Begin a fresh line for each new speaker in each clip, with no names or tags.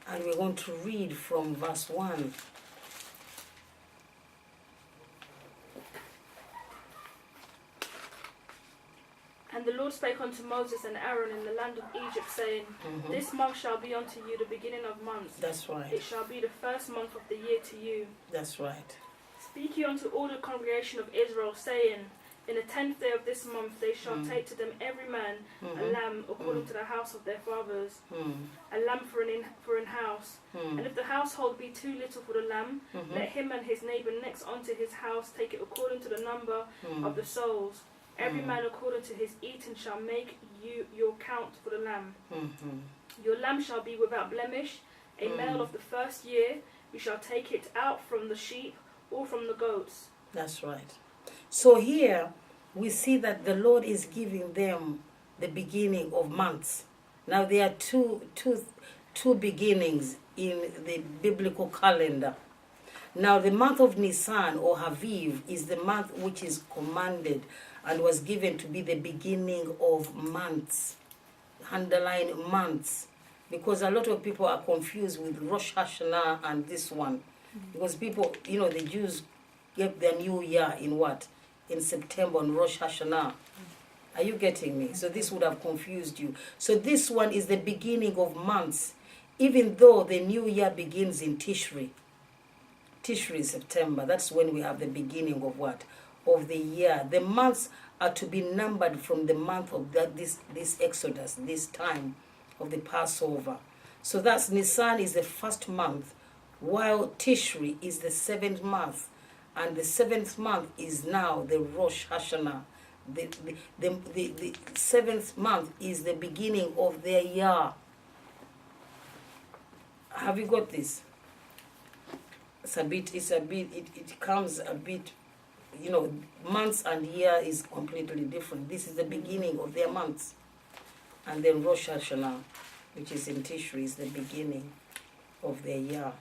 And we're going to read from verse 1.
And the Lord spake unto Moses and Aaron in the land of Egypt, saying, This month shall be unto you the beginning of months.
That's right.
It shall be the first month of the year to you.
That's right.
Speak ye unto all the congregation of Israel, saying, In the 10th day of this month they shall take to them every man a lamb according to the house of their fathers, a lamb for an house. And if the household be too little for the lamb, let him and his neighbour next unto his house take it according to the number of the souls. Every man according to his eating shall make you your count for the lamb. Your lamb shall be without blemish, a male of the first year. You shall take it out from the sheep or from the goats.
That's right. So here we see that the Lord is giving them the beginning of months. Now there are two beginnings in the biblical calendar. Now the month of Nisan or Haviv is the month which is commanded and was given to be the beginning of months. Underline months. Because a lot of people are confused with Rosh Hashanah and this one. Because people, the Jews get their new year in what? In September on Rosh Hashanah. Are you getting me? So this would have confused you. So this one is the beginning of months, even though the new year begins in Tishri. Tishri is September. That's when we have the beginning of what? Of the year. The months are to be numbered from the month of this Exodus, this time of the Passover. So that's Nisan is the first month, while Tishri is the 7th month. And the 7th month is now the Rosh Hashanah. The 7th month is the beginning of their year. Have you got this? It comes a bit, months and year is completely different. This is the beginning of their months. And then Rosh Hashanah, which is in Tishri, is the beginning of their year.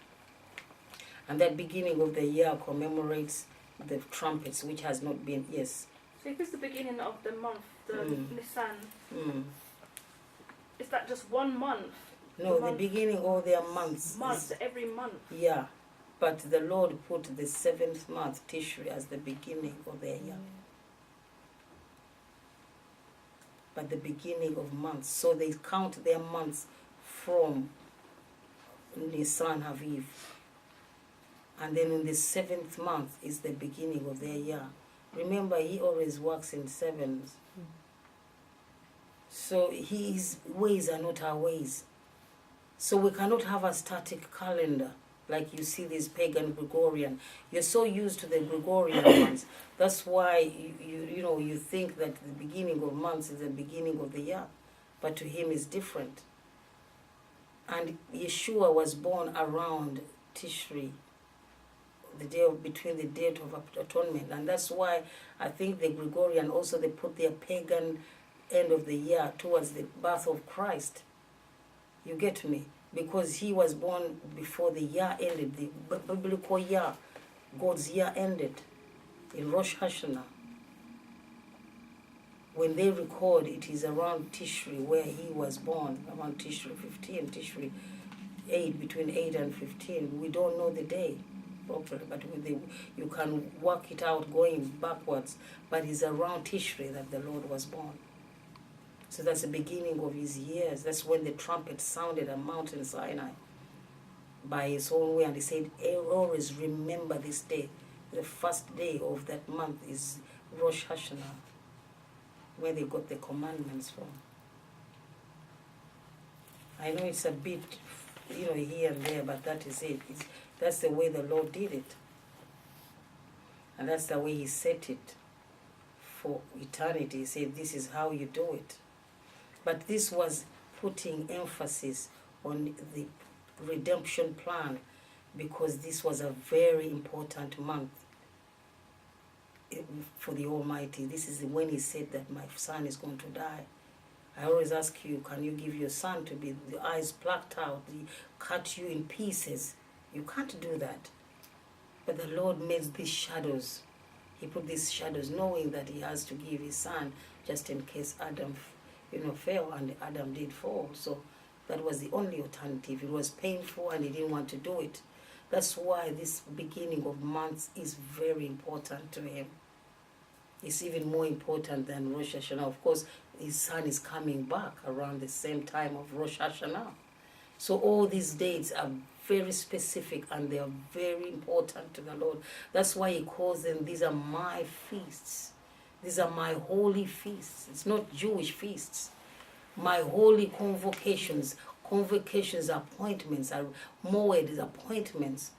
And that beginning of the year commemorates the trumpets, which has not been, yes.
So if it's the beginning of the month, the Nisan, is that just 1 month?
No, the beginning of their months.
Months, every month.
Yeah, but the Lord put the 7th month, Tishri, as the beginning of their year. But the beginning of months. So they count their months from Nisan Haviv. And then in the 7th month is the beginning of their year. Remember, he always works in sevens. So his ways are not our ways. So we cannot have a static calendar like you see this pagan Gregorian. You're so used to the Gregorian ones. That's why you think that the beginning of months is the beginning of the year. But to him it's different. And Yeshua was born around Tishri, the day between the date of atonement. And that's why I think the Gregorian also, they put their pagan end of the year towards the birth of Christ. You get me? Because he was born before the year ended, the biblical year, God's year ended in Rosh Hashanah. When they record, it is around Tishri where he was born, around Tishri 15, Tishri 8, between 8 and 15. We don't know the day properly, but you can work it out going backwards. But it's around Tishri that the Lord was born. So that's the beginning of his years. That's when the trumpet sounded on Mount Sinai by his own way. And he said, always remember this day. The first day of that month is Rosh Hashanah, where they got the commandments from. I know it's a bit, here and there, but that is it. That's the way the Lord did it. And that's the way he set it for eternity. He said, this is how you do it. But this was putting emphasis on the redemption plan, because this was a very important month for the Almighty. This is when he said that my son is going to die. I always ask you, can you give your son to be the eyes plucked out, cut you in pieces? You can't do that. But the Lord made these shadows. He put these shadows knowing that he has to give his son just in case Adam fell, and Adam did fall. So That was the only alternative. It was painful and he didn't want to do it. That's why this beginning of months is very important to him. It's even more important than Rosh Hashanah. Of course, his son is coming back around the same time of Rosh Hashanah. So all these dates are very specific and they are very important to the Lord. That's why he calls them, these are my feasts. These are my holy feasts. It's not Jewish feasts. My holy convocations. Convocations, appointments, are moed, appointments.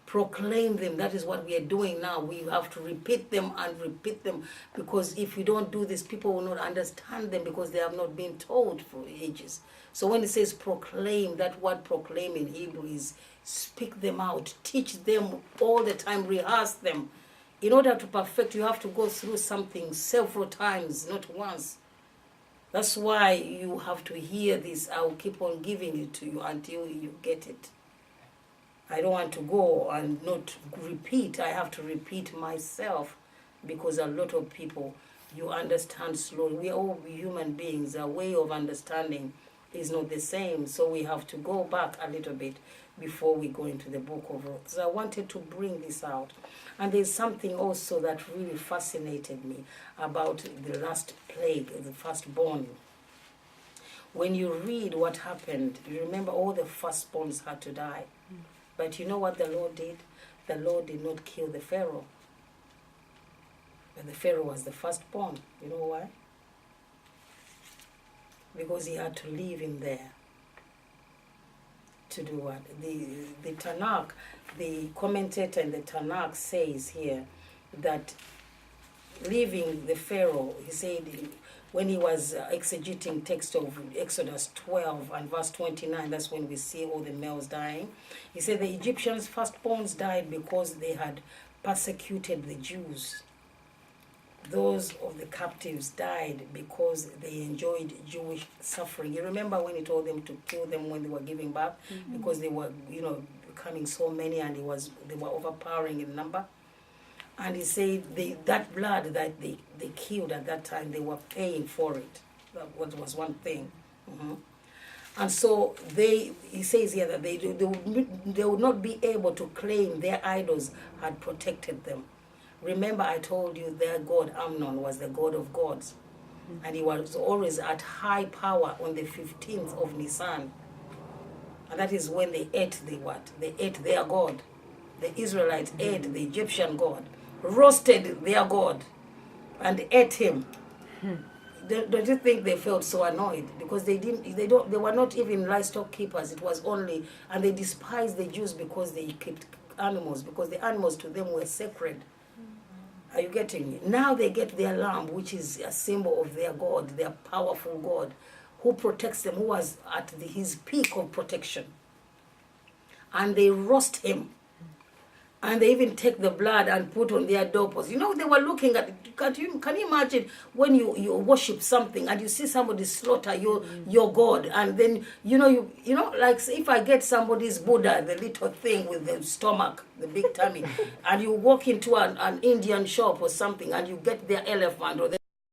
Proclaim them. That is what we are doing now. We have to repeat them and repeat them, because if you don't do this, people will not understand them because they have not been told for ages. So when it says proclaim, that word proclaim in Hebrew is speak them out, teach them all the time, rehearse them. In order to perfect, you have to go through something several times, not once. That's why you have to hear this. I will keep on giving it to you until you get it. I don't want to go and not repeat. I have to repeat myself, because a lot of people, you understand slowly. We are all human beings. Our way of understanding is not the same. So we have to go back a little bit before we go into the book of Ruth. So I wanted to bring this out. And there's something also that really fascinated me about the last plague, the firstborn. When you read what happened, you remember all the firstborns had to die. But you know what the Lord did? The Lord did not kill the Pharaoh. But the Pharaoh was the firstborn. You know why? Because he had to leave him there. To do what? The Tanakh, the commentator in the Tanakh says here that leaving the Pharaoh, he said, when he was exegeting text of Exodus 12 and verse 29, that's when we see all the males dying. He said the Egyptians' firstborns died because they had persecuted the Jews. Those of the captives died because they enjoyed Jewish suffering. You remember when he told them to kill them when they were giving birth? Mm-hmm. Because they were, becoming so many and they were overpowering in number. And he said that blood that they killed at that time, they were paying for it. That was one thing. Mm-hmm. And so he says here that they would not be able to claim their idols had protected them. Remember I told you their god Amnon was the god of gods. Mm-hmm. And he was always at high power on the 15th of Nisan. And that is when they ate They ate their god. The Israelites ate the Egyptian god, roasted their god, and ate him. Don't you think they felt so annoyed? Because they were not even livestock keepers. It was only, and they despised the Jews because they kept animals, because the animals to them were sacred. Are you getting me? Now they get their lamb, which is a symbol of their God, their powerful God, who protects them, who was at his peak of protection. And they roast him. And they even take the blood and put on their doorposts. They were looking at it. Can you imagine when you worship something and you see somebody slaughter your God, and then like if I get somebody's Buddha, the little thing with the stomach, the big tummy, and you walk into an Indian shop or something and you get their elephant or